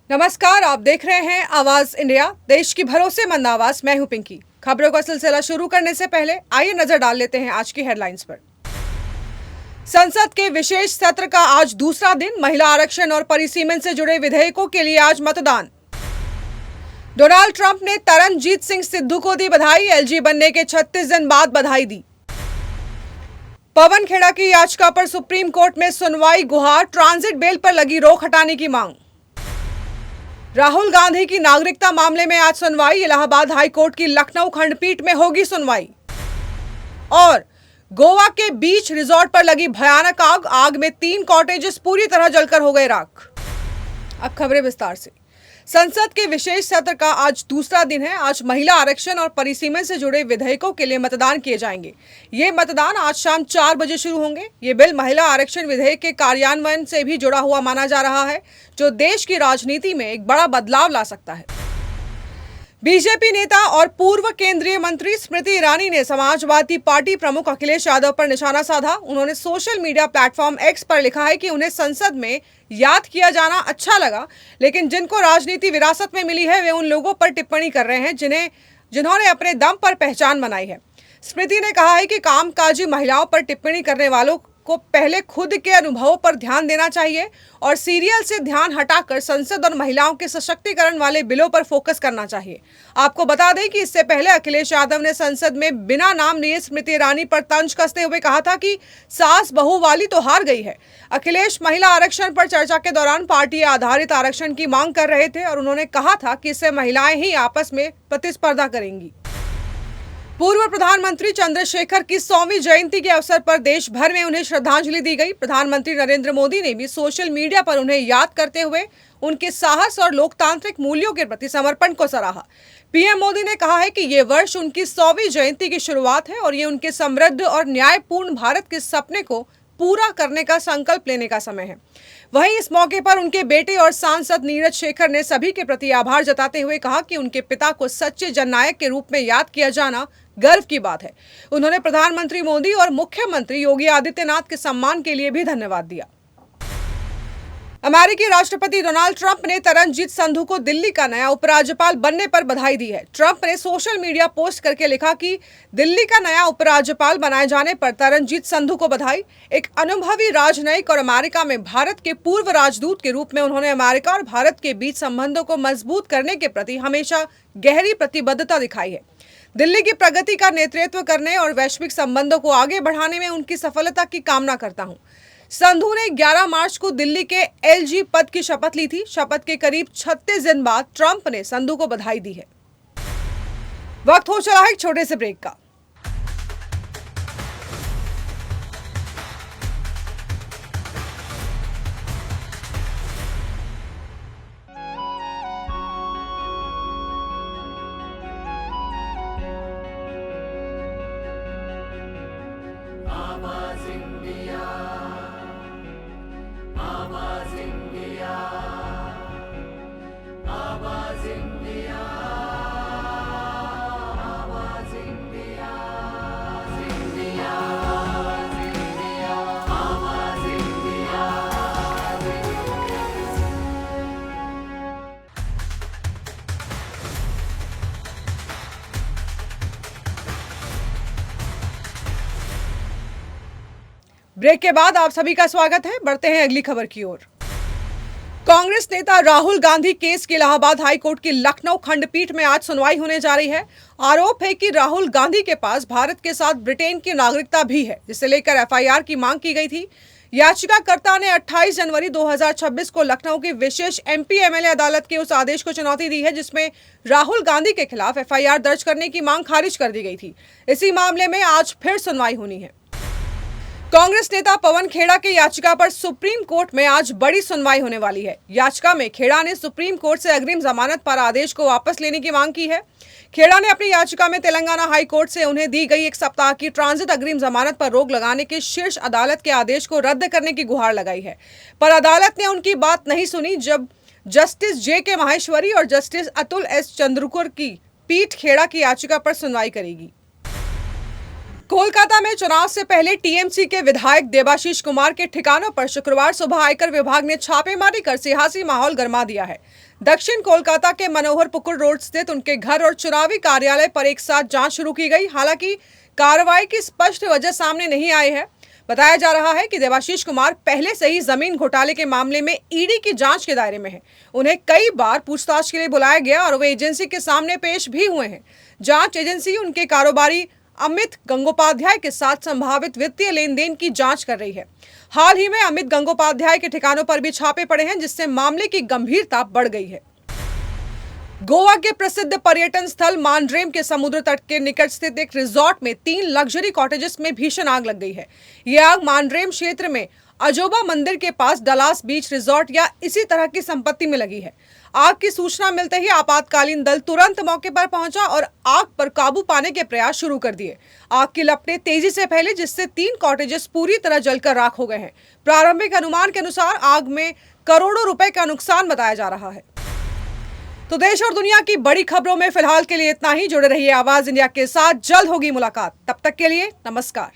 नमस्कार, आप देख रहे हैं आवाज इंडिया, देश की भरोसेमंद आवाज। मैं हूं पिंकी। खबरों का सिलसिला शुरू करने से पहले आइए नजर डाल लेते हैं आज की हेडलाइंस पर। संसद के विशेष सत्र का आज दूसरा दिन। महिला आरक्षण और परिसीमन से जुड़े विधेयकों के लिए आज मतदान। डोनाल्ड ट्रंप ने तरनजीत सिंह सिद्धू को दी बधाई। एलजी बनने के 36 दिन बाद बधाई दी। पवन खेड़ा की याचिका पर सुप्रीम कोर्ट में सुनवाई। गुहार, ट्रांजिट बेल पर लगी रोक हटाने की मांग। राहुल गांधी की नागरिकता मामले में आज सुनवाई। इलाहाबाद हाई कोर्ट की लखनऊ खंडपीठ में होगी सुनवाई। और गोवा के बीच रिजॉर्ट पर लगी भयानक आग। आग में 3 कॉटेजेस पूरी तरह जलकर हो गए राख। अब खबरें विस्तार से। संसद के विशेष सत्र का आज दूसरा दिन है। आज महिला आरक्षण और परिसीमन से जुड़े विधेयकों के लिए मतदान किए जाएंगे। ये मतदान आज शाम 4 बजे शुरू होंगे। ये बिल महिला आरक्षण विधेयक के कार्यान्वयन से भी जुड़ा हुआ माना जा रहा है, जो देश की राजनीति में एक बड़ा बदलाव ला सकता है। बीजेपी नेता और पूर्व केंद्रीय मंत्री स्मृति ईरानी ने समाजवादी पार्टी प्रमुख अखिलेश यादव पर निशाना साधा। उन्होंने सोशल मीडिया प्लेटफॉर्म एक्स पर लिखा है कि उन्हें संसद में याद किया जाना अच्छा लगा, लेकिन जिनको राजनीति विरासत में मिली है वे उन लोगों पर टिप्पणी कर रहे हैं जिन्होंने अपने दम पर पहचान बनाई है। स्मृति ने कहा है कि कामकाजी महिलाओं पर टिप्पणी करने वालों को पहले खुद के अनुभवों पर ध्यान देना चाहिए और सीरियल से ध्यान हटाकर संसद और महिलाओं के सशक्तिकरण वाले बिलों पर फोकस करना चाहिए। आपको बता दें कि इससे पहले अखिलेश यादव ने संसद में बिना नाम लिए स्मृति ईरानी पर तंज कसते हुए कहा था कि सास बहू वाली तो हार गई है। अखिलेश महिला आरक्षण पर चर्चा के दौरान पार्टी आधारित आरक्षण की मांग कर रहे थे और उन्होंने कहा था कि इससे महिलाएं ही आपस में प्रतिस्पर्धा करेंगी। पूर्व प्रधानमंत्री चंद्रशेखर की 100वीं जयंती के अवसर पर देश भर में उन्हें श्रद्धांजलि दी गई। प्रधानमंत्री नरेंद्र मोदी ने भी सोशल मीडिया पर उन्हें याद करते हुए उनके साहस और लोकतांत्रिक मूल्यों के प्रति समर्पण को सराहा। पीएम मोदी ने कहा है कि ये वर्ष उनकी 100वीं जयंती की शुरुआत है और ये उनके समृद्ध और न्यायपूर्ण भारत के सपने को पूरा करने का संकल्प लेने का समय है। वहीं इस मौके पर उनके बेटे और सांसद नीरज शेखर ने सभी के प्रति आभार जताते हुए कहा कि उनके पिता को सच्चे जननायक के रूप में याद किया जाना गर्व की बात है। उन्होंने प्रधानमंत्री मोदी और मुख्यमंत्री योगी आदित्यनाथ के सम्मान के लिए भी धन्यवाद दिया। अमेरिकी राष्ट्रपति डोनाल्ड ट्रंप ने तरनजीत संधू को दिल्ली का नया उपराज्यपाल बनने पर बधाई दी है। ट्रंप ने सोशल मीडिया पोस्ट करके लिखा कि दिल्ली का नया उपराज्यपाल बनाए जाने पर तरनजीत संधू को बधाई। एक अनुभवी राजनयिक और अमेरिका में भारत के पूर्व राजदूत के रूप में उन्होंने अमेरिका और भारत के बीच संबंधों को मजबूत करने के प्रति हमेशा गहरी प्रतिबद्धता दिखाई है। दिल्ली की प्रगति का नेतृत्व करने और वैश्विक संबंधों को आगे बढ़ाने में उनकी सफलता की कामना करता हूं। संधू ने 11 मार्च को दिल्ली के एलजी पद की शपथ ली थी। शपथ के करीब 36 दिन बाद ट्रंप ने संधू को बधाई दी है। वक्त हो चला है एक छोटे से ब्रेक का। ब्रेक के बाद आप सभी का स्वागत है। बढ़ते हैं अगली खबर की ओर। कांग्रेस नेता राहुल गांधी केस की इलाहाबाद हाई कोर्ट की लखनऊ खंडपीठ में आज सुनवाई होने जा रही है। आरोप है कि राहुल गांधी के पास भारत के साथ ब्रिटेन की नागरिकता भी है, जिसे लेकर एफआईआर की मांग की गई थी। याचिकाकर्ता ने 28 जनवरी 2026 को लखनऊ की विशेष एमपी एमएलए अदालत के उस आदेश को चुनौती दी है जिसमें राहुल गांधी के खिलाफ एफआईआर दर्ज करने की मांग खारिज कर दी गई थी। इसी मामले में आज फिर सुनवाई होनी है। कांग्रेस नेता पवन खेड़ा की याचिका पर सुप्रीम कोर्ट में आज बड़ी सुनवाई होने वाली है। याचिका में खेड़ा ने सुप्रीम कोर्ट से अग्रिम जमानत पर आदेश को वापस लेने की मांग की है। खेड़ा ने अपनी याचिका में तेलंगाना हाई कोर्ट से उन्हें दी गई 1 सप्ताह की ट्रांजिट अग्रिम जमानत पर रोक लगाने के शीर्ष अदालत के आदेश को रद्द करने की गुहार लगाई है, पर अदालत ने उनकी बात नहीं सुनी। जब जस्टिस जे.के. माहेश्वरी और जस्टिस अतुल एस. चंद्रचूड़ की पीठ खेड़ा की याचिका पर सुनवाई करेगी। कोलकाता में चुनाव से पहले टीएमसी के विधायक देबाशीष कुमार के ठिकानों पर शुक्रवार सुबह आयकर विभाग ने छापेमारी कर सियासी माहौल गर्मा दिया है। दक्षिण कोलकाता के मनोहर पुकुर रोड स्थित उनके घर और चुनावी कार्यालय पर एक साथ जांच शुरू की गई। हालांकि कार्रवाई की स्पष्ट वजह सामने नहीं आई है। बताया जा रहा है कि देबाशीष कुमार पहले से ही जमीन घोटाले के मामले में ईडी की जांच के दायरे में हैं। उन्हें कई बार पूछताछ के लिए बुलाया गया और वे एजेंसी के सामने पेश भी हुए हैं। जांच एजेंसी उनके कारोबारी अमित गंगोपाध्याय के साथ संभावित वित्तीय लेन देन की जांच कर रही है। हाल ही में अमित गंगोपाध्याय के ठिकानों पर भी छापे पड़े हैं, जिससे मामले की गंभीरता बढ़ गई है। गोवा के प्रसिद्ध पर्यटन स्थल मांड्रेम के समुद्र तट के निकट स्थित एक रिजॉर्ट में 3 लग्जरी कॉटेजेस में भीषण आग लग गई है। यह आग मांड्रेम क्षेत्र में अजोबा मंदिर के पास डलास बीच रिजॉर्ट या इसी तरह की संपत्ति में लगी है। आग की सूचना मिलते ही आपातकालीन दल तुरंत मौके पर पहुंचा और आग पर काबू पाने के प्रयास शुरू कर दिए। आग की लपटें तेजी से फैली, जिससे 3 कॉटेजेस पूरी तरह जलकर राख हो गए हैं। प्रारंभिक अनुमान के अनुसार आग में करोड़ों रुपए का नुकसान बताया जा रहा है। तो देश और दुनिया की बड़ी खबरों में फिलहाल के लिए इतना ही। जुड़े रहिए आवाज इंडिया के साथ, जल्द होगी मुलाकात। तब तक के लिए नमस्कार।